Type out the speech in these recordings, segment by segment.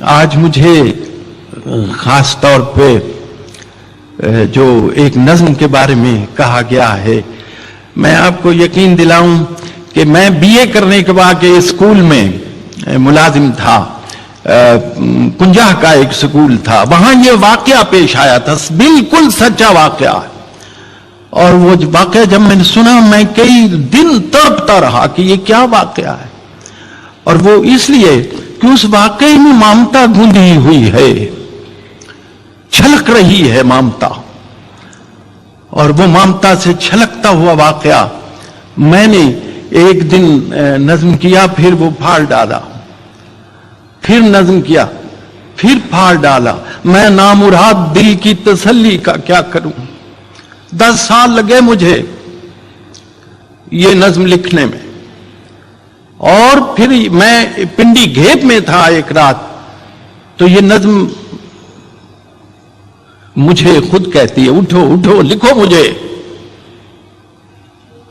آج مجھے خاص طور پہ جو ایک نظم کے بارے میں کہا گیا ہے، میں آپ کو یقین دلاؤں کہ میں بی اے کرنے کے بعد اسکول میں ملازم تھا، کنجہ کا ایک سکول تھا، وہاں یہ واقعہ پیش آیا تھا، بالکل سچا واقعہ. اور وہ واقعہ جب میں نے سنا میں کئی دن تڑپتا رہا کہ یہ کیا واقعہ ہے. اور وہ اس لیے کہ اس واقعے میں ممتا گوندھی ہوئی ہے، چھلک رہی ہے ممتا. اور وہ ممتا سے چھلکتا ہوا واقعہ میں نے ایک دن نظم کیا، پھر وہ پھاڑ ڈالا، پھر نظم کیا، پھر پھاڑ ڈالا. میں نامراد دل کی تسلی کا کیا کروں. 10 سال لگے مجھے یہ نظم لکھنے میں. اور پھر میں پنڈی گھیپ میں تھا ایک رات، تو یہ نظم مجھے خود کہتی ہے اٹھو اٹھو لکھو مجھے.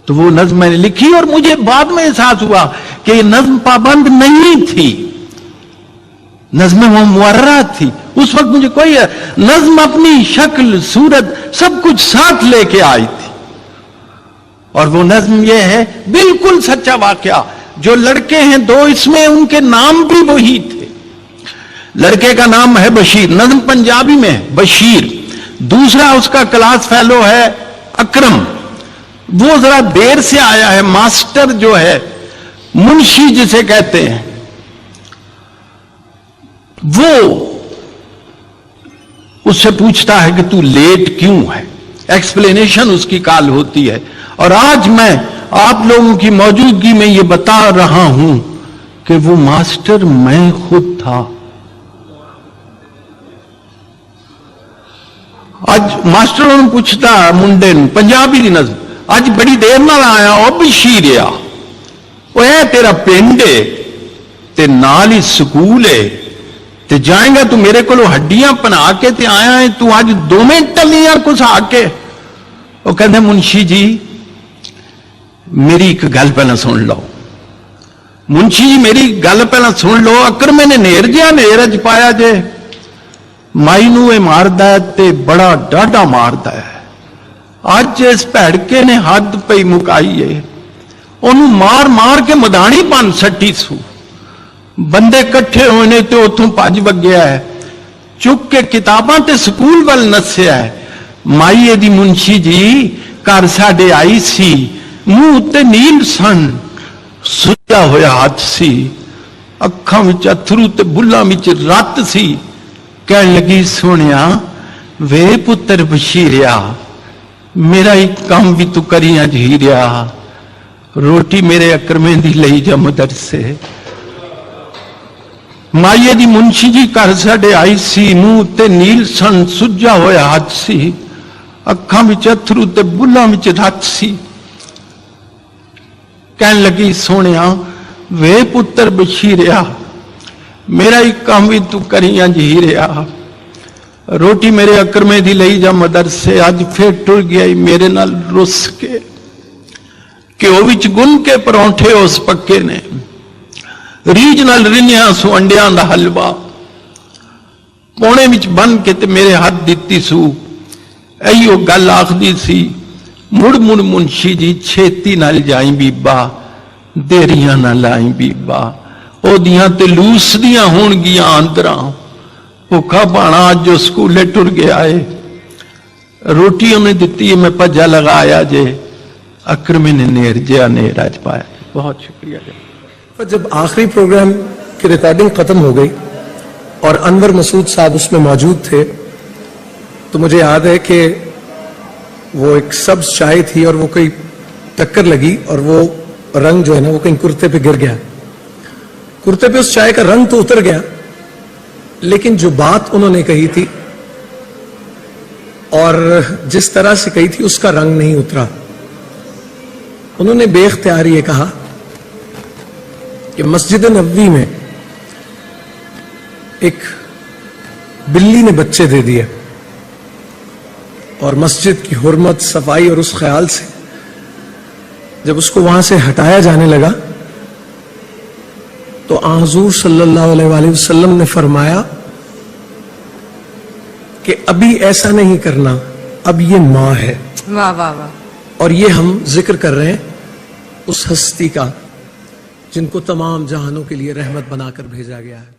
تو وہ نظم میں نے لکھی، اور مجھے بعد میں احساس ہوا کہ یہ نظم پابند نہیں تھی، نظم موررہ تھی. اس وقت مجھے کوئی نظم اپنی شکل صورت سب کچھ ساتھ لے کے آئی تھی. اور وہ نظم یہ ہے، بالکل سچا واقعہ. جو لڑکے ہیں 2 اس میں، ان کے نام بھی وہی تھے. لڑکے کا نام ہے بشیر، نظم پنجابی میں ہے بشیر. دوسرا اس کا کلاس فیلو ہے اکرم، وہ ذرا دیر سے آیا ہے. ماسٹر جو ہے منشی جسے کہتے ہیں، وہ اس سے پوچھتا ہے کہ تو لیٹ کیوں ہے، ایکسپلینیشن اس کی کال ہوتی ہے. اور آج میں آپ لوگوں کی موجودگی میں یہ بتا رہا ہوں کہ وہ ماسٹر میں خود تھا. آج ماسٹروں نے پوچھتا منڈے پنجابی دی نظم، اج بڑی دیر نال آیا او بشیر آ، وہ ہے تیرا پنڈ ہے تے نال ہی سکول ہے، تے جائیں گا تو میرے کو ہڈیاں پنا کے تے آیا ہے، تو آج 2 منٹ ٹلیاں کچھ آ کے. وہ کہتے منشی جی میری ایک گل پہلے سن لو. منشی جی میری گل پہلے سن لو. اکر میں نے نیر جہا نیر اج پایا جے، مائی نو یہ مارد ہے تے بڑا ڈاڈا مارد ہے. اج اس بھڑکے نے حد پہ مکائی ہے، انہوں مار مار کے مدانی پن سٹی سو. بندے کٹھے ہوئے نے تو اتوں پج وگیا ہے، چک کے کتاباں تے سکول وال نسیا ہے. مائی دی منشی جی گھر ساڈے آئی سی، منہ تے نیل سن، سجا ہویا ہاتھ سی، اکھاں وچ اتھرو تے بلاں وچ رت سی. کہن لگی سونیا وے پتر بشیریا، میرا ایک کام بھی تو کریاں جھیریا، روٹی میرے اکرمیں دی لئی جا مدرسے. مائیے دی منشی جی گھر ساڈے آئی سی، منہ تے نیل سن، سجا ہویا ہاتھ سی، اکھاں وچ اتھرو تے بلاں وچ رت سی. کہن لگی سونیا وے پتر بشیریا، میرا ایک کام بھی تو کریاں جھیریا، روٹی میرے اکرمیں دی لئی جا مدرسے. اج پھر ٹر گیا میرے نال رس کے، کہ او وچ گن کے پرونٹھے اس پکے نے، ریج نال رنیاں سو انڈیاں دا حلوا، پونے وچ بن کے تے میرے ہاتھ دیتی سو. ایو گل آخدی سی، مڑ مڑ منشی جی چھیتی نال جائیں بیبا، دیریاں نہ لائیں بیبا، او دیاں تے لوس دیاں ہون گیاں آندراں، بھوکا پانا آج جو سکولے ٹر گیا ہے، روٹی انہیں دیتی ہے میں پجا لگایا جے، اکرمیں نے نیر جیا نیر آج پایا. بہت شکریہ جے. جب آخری پروگرام کی ریکارڈنگ ختم ہو گئی اور انور مسعود صاحب اس میں موجود تھے، تو مجھے یاد ہے کہ وہ ایک سبز چائے تھی اور وہ کوئی ٹکر لگی اور وہ رنگ جو ہے نا وہ کہیں کرتے پہ گر گیا. کرتے پہ اس چائے کا رنگ تو اتر گیا، لیکن جو بات انہوں نے کہی تھی اور جس طرح سے کہی تھی اس کا رنگ نہیں اترا. انہوں نے بے اختیار یہ کہا کہ مسجد نبوی میں ایک بلی نے بچے دے دیے، اور مسجد کی حرمت، صفائی اور اس خیال سے جب اس کو وہاں سے ہٹایا جانے لگا تو آن حضور صلی اللہ علیہ وآلہ وسلم نے فرمایا کہ ابھی ایسا نہیں کرنا، اب یہ ماں ہے. واہ واہ واہ. اور یہ ہم ذکر کر رہے ہیں اس ہستی کا جن کو تمام جہانوں کے لیے رحمت بنا کر بھیجا گیا ہے.